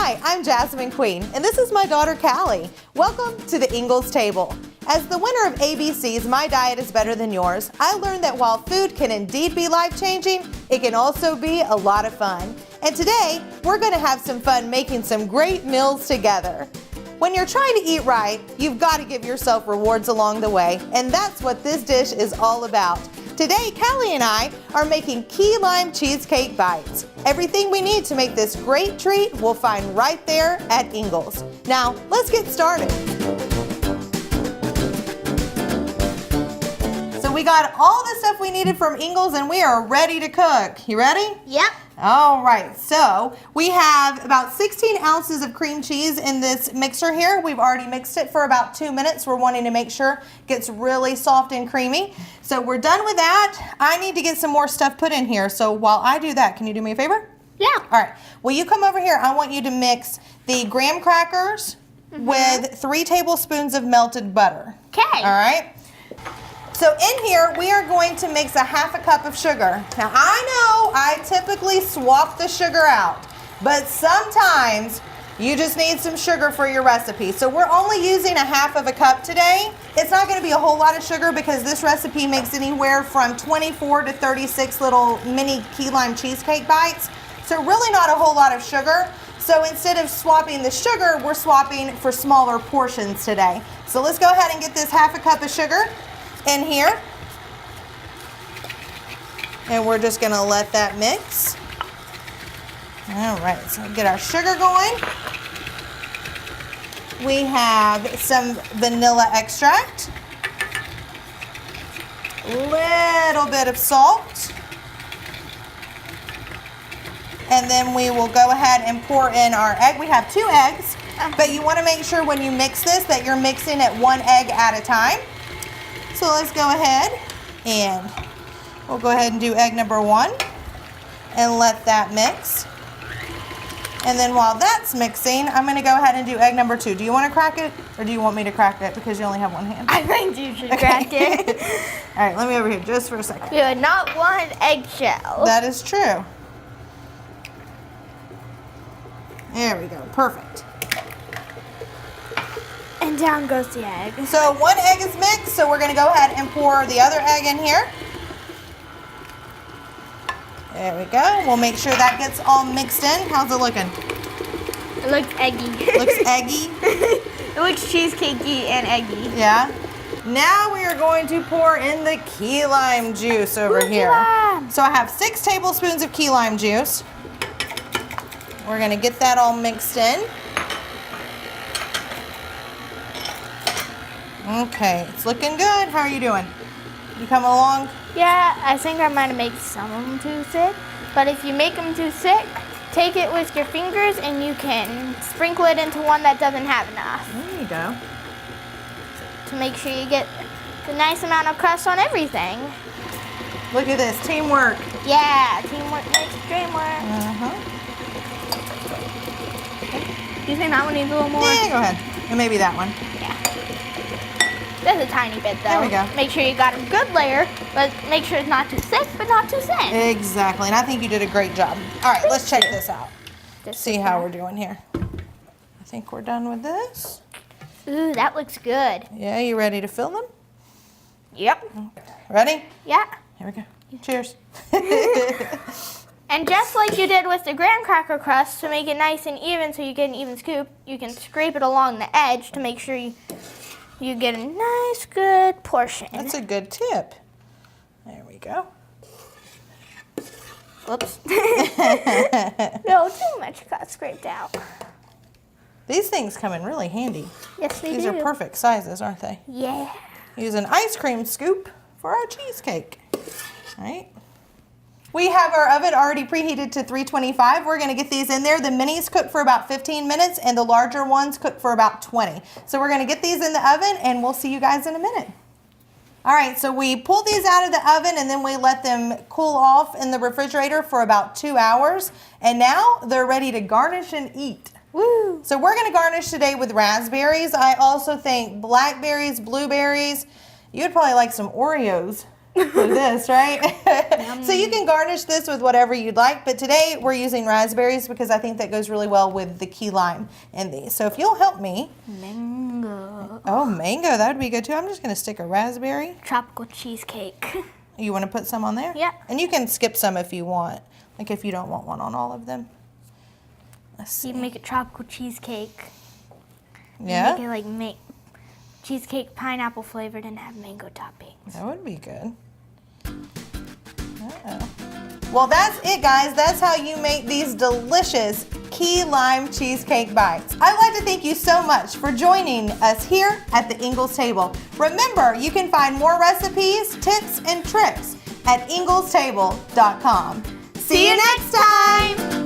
Hi, I'm Jasmin Queen, and this is my daughter Callie. Welcome to the Ingles table. As the winner of ABC's My Diet is Better Than Yours, I learned that while food can indeed be life-changing, it can also be a lot of fun. And today, we're going to have some fun making some great meals together. When you're trying to eat right, you've got to give yourself rewards along the way, and that's what this dish is all about. Today, Callie and I are making key lime cheesecake bites. Everything we need to make this great treat we'll find right there at Ingles. Now, let's get started. So we got all the stuff we needed from Ingles and we are ready to cook. You ready? Yep. All right, so we have about 16 ounces of cream cheese in this mixer here. We've already mixed it for about 2 minutes. We're wanting to make sure it gets really soft and creamy. So we're done with that. I need to get some more stuff put in here. So while I do that, can you do me a favor? Yeah. All right, will you come over here? I want you to mix the graham crackers with 3 tablespoons of melted butter. Okay. All right. So in here, we are going to mix a 1/2 cup of sugar. Now I know I typically swap the sugar out, but sometimes you just need some sugar for your recipe. So we're only using a 1/2 cup today. It's not gonna be a whole lot of sugar because this recipe makes anywhere from 24 to 36 little mini key lime cheesecake bites. So really not a whole lot of sugar. So instead of swapping the sugar, we're swapping for smaller portions today. So let's go ahead and get this 1/2 cup of sugar in here, and we're just gonna let that mix. All right, so get our sugar going. We have some vanilla extract, a little bit of salt, and then we will go ahead and pour in our egg. We have 2 eggs, but you want to make sure when you mix this that you're mixing it 1 egg at a time. So let's go ahead and we'll go ahead and do egg number 1 and let that mix. And then while that's mixing, I'm going to go ahead and do egg number 2. Do you want to crack it or do you want me to crack it because you only have 1 hand? I think you should crack it. All right, let me over here just for a second. You would not want eggshell. That is true. There we go, perfect. And down goes the egg. So 1 egg is mixed, so we're going to go ahead and pour the other egg in here. There we go. We'll make sure that gets all mixed in. How's it looking? It looks eggy. Looks eggy? It looks cheesecakey and eggy. Yeah. Now we are going to pour in the key lime juice over here. Lime. So I have 6 tablespoons of key lime juice. We're going to get that all mixed in. Okay, it's looking good. How are you doing? You coming along? Yeah, I think I might have made some of them too thick. But if you make them too thick, take it with your fingers and you can sprinkle it into one that doesn't have enough. There you go. To make sure you get the nice amount of crust on everything. Look at this, teamwork. Yeah, teamwork makes the dream work. Do you think that one needs a little more? Yeah, go ahead. And maybe that one. Yeah. Just a tiny bit though. There we go. Make sure you got a good layer, but make sure it's not too thick, but not too thin. Exactly, and I think you did a great job. All right, let's check this out. See how we're doing here. I think we're done with this. Ooh, that looks good. Yeah, you ready to fill them? Yep. Ready? Yeah. Here we go. Cheers. And just like you did with the graham cracker crust, to make it nice and even so you get an even scoop, you can scrape it along the edge to make sure you get a nice, good portion. That's a good tip. There we go. Whoops. No, too much got scraped out. These things come in really handy. Yes, they These do. are perfect sizes, aren't they? Yeah. Use an ice cream scoop for our cheesecake. All right. We have our oven already preheated to 325. We're gonna get these in there. The minis cook for about 15 minutes and the larger ones cook for about 20. So we're gonna get these in the oven and we'll see you guys in a minute. All right, so we pull these out of the oven and then we let them cool off in the refrigerator for about 2 hours. And now they're ready to garnish and eat. Woo. So we're gonna garnish today with raspberries. I also think blackberries, blueberries. You'd probably like some Oreos. for this, right? So you can garnish this with whatever you'd like, but today we're using raspberries because I think that goes really well with the key lime in these. So if you'll help me. Mango. Oh, mango, that would be good too. I'm just gonna stick a raspberry. Tropical cheesecake. You wanna put some on there? Yeah. And you can skip some if you want, like if you don't want one on all of them. Let's see. You make a tropical cheesecake. Yeah? Make it like cheesecake pineapple flavored and have mango toppings. That would be good. Uh-oh. Well, that's it, guys. That's how you make these delicious key lime cheesecake bites. I'd like to thank you so much for joining us here at the Ingles table. Remember, you can find more recipes, tips, and tricks at inglestable.com. See you next time!